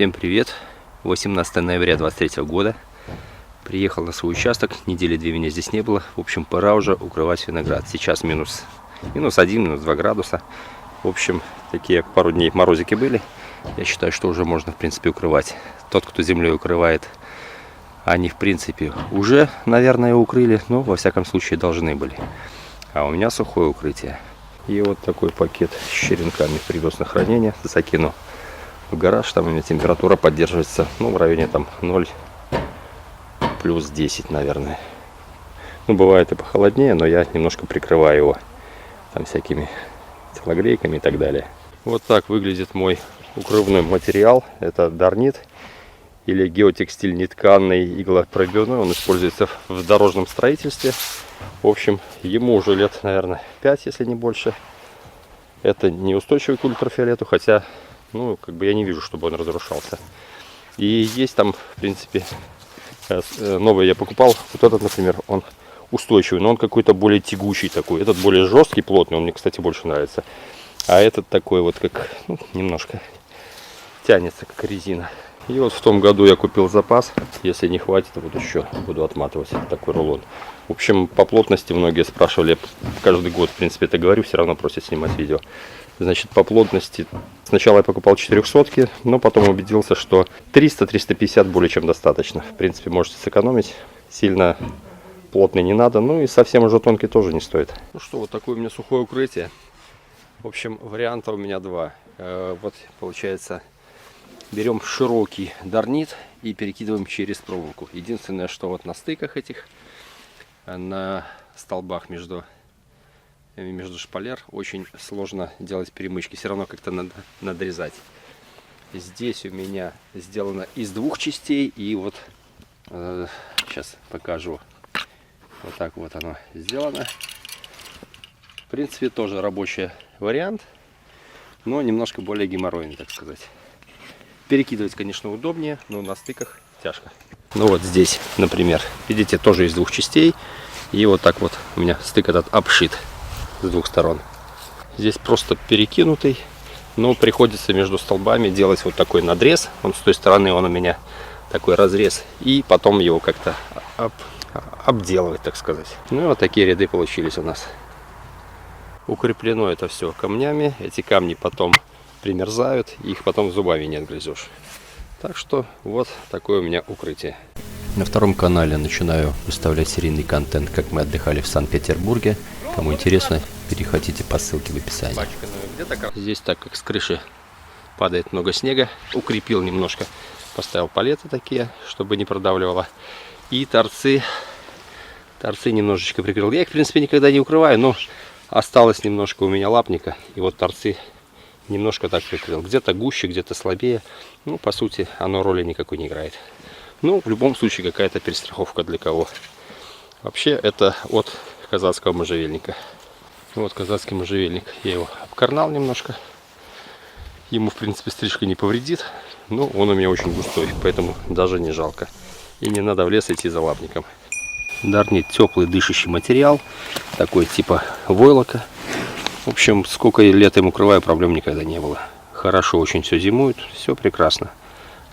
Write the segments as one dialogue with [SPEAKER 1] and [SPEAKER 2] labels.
[SPEAKER 1] Всем привет! 18 ноября 2023 года. Приехал на свой участок. Недели две меня здесь не было. В общем, пора уже укрывать виноград. Сейчас минус 1, минус 2 градуса. В общем, такие пару дней морозики были. Я считаю, что уже можно, в принципе, укрывать. Тот, кто землей укрывает, они, в принципе, уже, наверное, укрыли. Но, во всяком случае, должны были. А у меня сухое укрытие. И вот такой пакет с черенками привез на хранение. Закину в гараж. Там у меня температура поддерживается, в районе там 0 плюс 10, наверное. Бывает и похолоднее, но я немножко прикрываю его там всякими телогрейками и так далее. Вот так выглядит мой укрывной материал. Это дарнит или геотекстиль нетканный иглопробивной. Он используется в дорожном строительстве. В общем, ему уже лет, наверное, 5, если не больше. Это неустойчивый к ультрафиолету, хотя я не вижу, чтобы он разрушался. И есть там, в принципе, новый я покупал. Вот этот, например, он устойчивый, но он какой-то более тягучий такой. Этот более жесткий, плотный, он мне, кстати, больше нравится. А этот такой вот, как, немножко тянется, как резина. И вот в том году я купил запас. Если не хватит, вот еще буду отматывать такой рулон. В общем, по плотности многие спрашивали. Каждый год, в принципе, это говорю, все равно просят снимать видео. Значит, по плотности сначала я покупал 400, но потом убедился, что 300-350 более чем достаточно. В принципе, можете сэкономить. Сильно плотный не надо, и совсем уже тонкий тоже не стоит. Ну что, вот такое у меня сухое укрытие. В общем, варианта у меня два. Вот, получается, берем широкий дарнит и перекидываем через проволоку. Единственное, что вот на стыках этих, на столбах между шпалер очень сложно делать перемычки. Все равно как-то надо надрезать. Здесь у меня сделано из двух частей. И вот сейчас покажу. Вот так вот оно сделано. В принципе, тоже рабочий вариант, но немножко более геморройный, так сказать. Перекидывать, конечно, удобнее, но на стыках тяжко. Вот здесь, например, видите, тоже из двух частей. И вот так вот у меня стык этот обшит с двух сторон. Здесь просто перекинутый, но приходится между столбами делать вот такой надрез. Он с той стороны, он у меня такой разрез. И потом его как-то обделывать, так сказать. И вот такие ряды получились у нас. Укреплено это все камнями. Эти камни потом примерзают, их потом зубами не отгрызешь. Так что вот такое у меня укрытие. На втором канале начинаю выставлять серийный контент, как мы отдыхали в Санкт-Петербурге. Кому интересно, переходите по ссылке в описании. Здесь, так как с крыши падает много снега, укрепил немножко, поставил палеты такие, чтобы не продавливало. И торцы немножечко прикрыл. Я их, в принципе, никогда не укрываю, но осталось немножко у меня лапника. И вот торцы немножко так прикрыл. Где-то гуще, где-то слабее. По сути, оно роли никакой не играет. В любом случае, какая-то перестраховка для кого. Вообще, это от казацкого можжевельника. Вот казацкий можжевельник. Я его обкорнал немножко. Ему, в принципе, стрижка не повредит. Но он у меня очень густой, поэтому даже не жалко. И не надо в лес идти за лапником. Дарнит теплый дышащий материал. Такой типа войлока. В общем, сколько лет им укрываю, проблем никогда не было. Хорошо очень все зимует. Все прекрасно.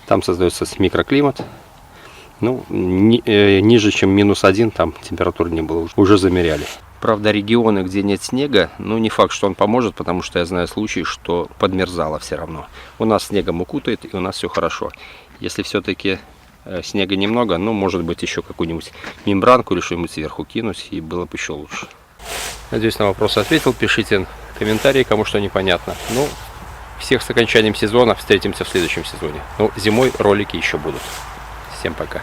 [SPEAKER 1] Там создается микроклимат. Ниже, чем -1, там температуры не было. Уже замеряли. Правда, регионы, где нет снега, не факт, что он поможет, потому что я знаю случаи, что подмерзало все равно. У нас снегом укутает, и у нас все хорошо. Если все-таки снега немного, может быть, еще какую-нибудь мембранку или что-нибудь сверху кинуть, и было бы еще лучше. Надеюсь, на вопрос ответил. Пишите комментарии, кому что непонятно. Всех с окончанием сезона. Встретимся в следующем сезоне. Зимой ролики еще будут. Всем пока.